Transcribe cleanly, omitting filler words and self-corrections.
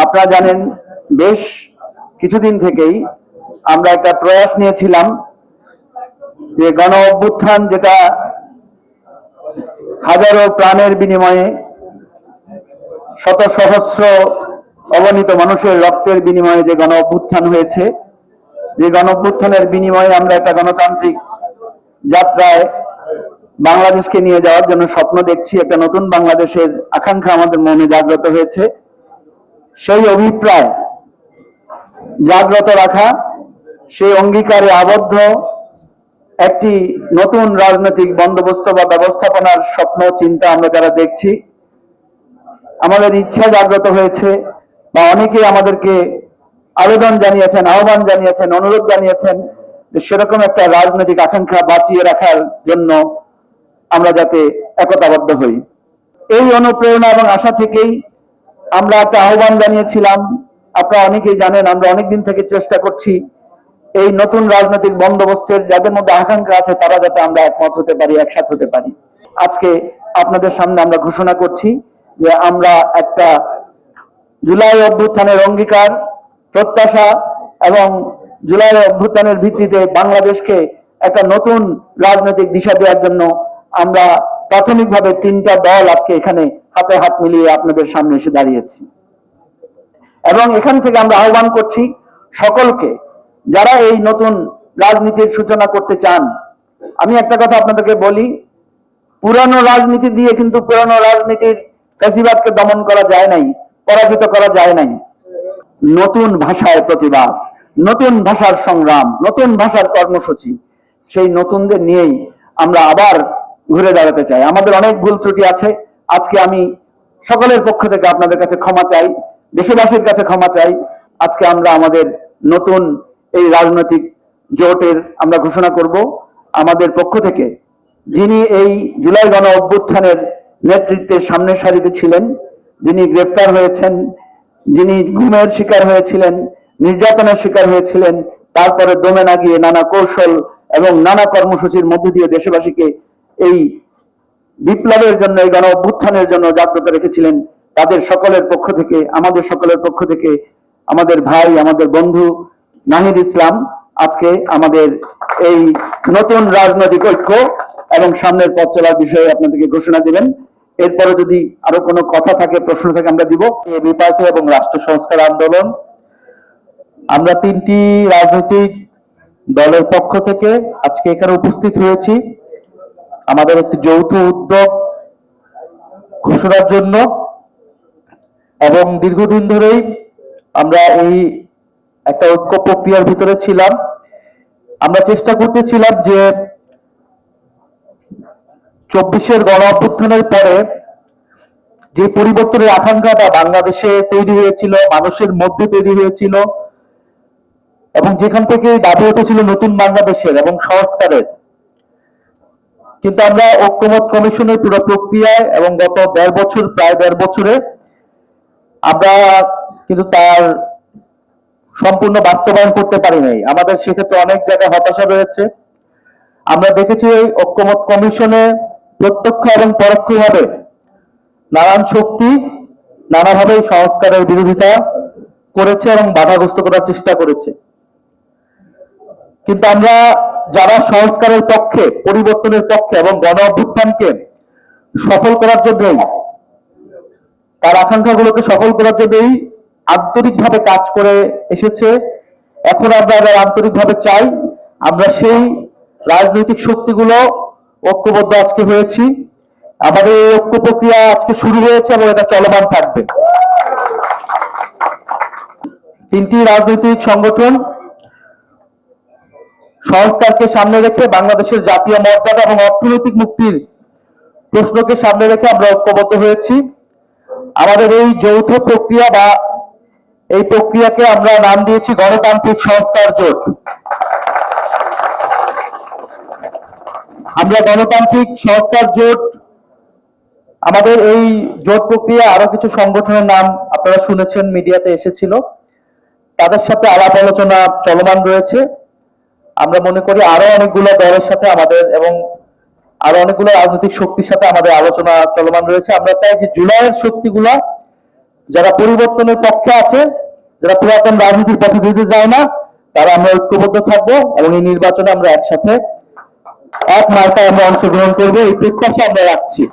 আপনারা জানেন বেশ কিছুদিন থেকেই আমরা একটা প্রয়াস নিয়েছিলাম যে গণ অভ্যুত্থান, যেটা হাজারো প্রাণের বিনিময়ে, শত সহস্র অগণিত মানুষের রক্তের বিনিময়ে যে গণ অভ্যুত্থান হয়েছে, যে গণ অভ্যুত্থানের বিনিময়ে আমরা একটা গণতান্ত্রিক যাত্রায় বাংলাদেশকে নিয়ে যাওয়ার জন্য স্বপ্ন দেখছি। একটা নতুন বাংলাদেশের আকাঙ্ক্ষা আমাদের মনে জাগ্রত হয়েছে। সেই অভিপ্রায় জাগ্রত রাখা, সেই অঙ্গীকারে আবদ্ধ একটি নতুন রাজনৈতিক বন্দোবস্ত বা ব্যবস্থাপনার স্বপ্ন চিন্তা আমরা যারা দেখছি, আমাদের ইচ্ছা জাগ্রত হয়েছে, বা অনেকেই আমাদেরকে আবেদন জানিয়েছেন, আহ্বান জানিয়েছেন, অনুরোধ জানিয়েছেন যে সেরকম একটা রাজনৈতিক আকাঙ্ক্ষা বাঁচিয়ে রাখার জন্য আমরা যাতে একতাবদ্ধ হই। এই অনুপ্রেরণা এবং আশা থেকেই আমরা একটা আহ্বান জানিয়েছিলাম। আপনারা অনেকেই জানেন, আমরা অনেকদিন থেকে চেষ্টা করছি এই নতুন রাজনৈতিক বন্দোবস্তের যাদের মধ্যে আকাঙ্ক্ষা আছে তারা যাতে আমরা একমত হতে পারি, একসাথে হতে পারি। আজকে আপনাদের সামনে আমরা ঘোষণা করছি যে আমরা একটা জুলাই অভ্যুত্থানের অঙ্গীকার, প্রত্যাশা এবং জুলাই অভ্যুত্থানের ভিত্তিতে বাংলাদেশকে একটা নতুন রাজনৈতিক দিশা দেওয়ার জন্য আমরা প্রাথমিকভাবে তিনটা দল আজকে এখানে হাতে হাত মিলিয়ে আপনাদের সামনে এসে দাঁড়িয়েছি। এবং এখান থেকে আমরা আহ্বান করছি সকলকে, যারা এই নতুন রাজনীতির সূচনা করতে চান। আমি একটা কথা আপনাদেরকে বলি, পুরানো রাজনীতি দিয়ে কিন্তু পুরানো রাজনীতির ফ্যাসিবাদকে দমন করা যায় নাই, পরাজিত করা যায় নাই। নতুন ভাষায় প্রতিবাদ, নতুন ভাষার সংগ্রাম, নতুন ভাষার কর্মসূচি, সেই নতুনদের নিয়েই আমরা আবার ঘুরে দাঁড়াতে চাই। আমাদের অনেক ভুল ত্রুটি আছে। আজকে আমি সকলের পক্ষ থেকে আপনাদের কাছে ক্ষমা চাই, দেশবাসীর কাছে ক্ষমা চাই। আজকে আমরা আমাদের নতুন এই রাজনৈতিক জোটের আমরা ঘোষণা করব। আমাদের পক্ষ থেকে যিনি এই জুলাই গণ অভ্যুত্থানের নেতৃত্বের সামনের সারিতে ছিলেন, যিনি গ্রেফতার হয়েছেন, যিনি গুমের শিকার হয়েছিলেন, নির্যাতনের শিকার হয়েছিলেন, তারপরে দমে না গিয়ে নানা কৌশল এবং নানা কর্মসূচির মধ্য দিয়ে দেশবাসীকে এই বিপ্লবের জন্য, এই গণ অভ্যুত্থানের জন্য জাগ্রত রেখেছিলেন, তাদের সকলের পক্ষ থেকে, আমাদের সকলের পক্ষ থেকে আমাদের ভাই, আমাদের বন্ধু নাহিদ ইসলাম আজকে আমাদের এই নতুন রাজনৈতিক ঐক্য এবং সামনের পথ চলার বিষয়ে আপনাদেরকে ঘোষণা দিবেন। এরপরে যদি আরো কোনো কথা থাকে, প্রশ্ন থাকে, আমরা দিব। বিপার্টি এবং রাষ্ট্র সংস্কার আন্দোলন, আমরা তিনটি রাজনৈতিক দলের পক্ষ থেকে আজকে এখানে উপস্থিত হয়েছি আমাদের একটি যৌথ উদ্যোগ ঘোষণার জন্য। এবং দীর্ঘদিন ধরেই আমরা এই একটা ঐক্য প্রক্রিয়ার ভিতরে ছিলাম। আমরা চেষ্টা করতেছিলাম যে 24-এর গণ অভ্যুত্থানের পরে যে পরিবর্তনের আকাঙ্ক্ষাটা বাংলাদেশে তৈরি হয়েছিল, মানুষের মধ্যে তৈরি হয়েছিল, এবং যেখান থেকে দাবি উঠেছিল নতুন বাংলাদেশের এবং সংস্কারের, কিন্তু আমরা ঐক্যমত কমিশনের পুরো প্রক্রিয়ায় এবং গত প্রায় দেড় বছরে আমরা কিন্তু তার সম্পূর্ণ বাস্তবায়ন করতে পারি নাই। আমাদের সেক্ষেত্রে অনেক জায়গায় হতাশা রয়েছে। আমরা দেখেছি ঐক্যমত কমিশনে প্রত্যক্ষ এবং পরোক্ষভাবে নানান শক্তি নানাভাবে সংস্কারের বিরোধিতা করেছে এবং বাধাগ্রস্ত করার চেষ্টা করেছে। কিন্তু আমরা যারা সংস্কারের পক্ষে, পরিবর্তনের পক্ষে এবং গণ অভ্যুত্থানকে সফল করার জন্যই, তার আকাঙ্ক্ষাগুলোকে সফল করার জন্যই আন্তরিকভাবে কাজ করে এসেছে। এখন আমরা আন্তরিকভাবে চাই আমরা সেই রাজনৈতিক শক্তিগুলো ঐক্যবদ্ধ আজকে হয়েছি। আমাদের এই ঐক্য প্রক্রিয়া আজকে শুরু হয়েছে এবং এটা চলমান থাকবে। তিনটি রাজনৈতিক সংগঠন সংস্কারকে সামনে রেখে, বাংলাদেশের জাতীয় মর্যাদা এবং অর্থনৈতিক মুক্তির প্রশ্নকে সামনে রেখে আমরা ঐক্যবদ্ধ হয়েছি। আমাদের এই যৌথ প্রক্রিয়া বা এই প্রক্রিয়াকে আমরা নাম দিয়েছি গণতান্ত্রিক সংস্কার জোট। আমরা গণতান্ত্রিক সংস্কার জোট, আমাদের এই জোট প্রক্রিয়া আরো কিছু সংগঠনের নাম আপনারা শুনেছেন, মিডিয়াতে এসেছিল, তাদের সাথে আলাপ আলোচনা চলমান রয়েছে। আমরা মনে করি আরো অনেকগুলো দলের সাথে আমাদের এবং আরো অনেকগুলো রাজনৈতিক শক্তির সাথে আমাদের আলোচনা চলমান রয়েছে। আমরা চাই যে জুলাইয়ের শক্তিগুলা যারা পরিবর্তনের পক্ষে আছে, যারা পুরাতন রাজনীতির পথে যেতে চায় না, তারা আমরা ঐক্যবদ্ধ থাকবো এবং এই নির্বাচনে আমরা একসাথে এক মার্কায় আমরা অংশগ্রহণ করবো, এই প্রত্যাশা আমরা রাখছি।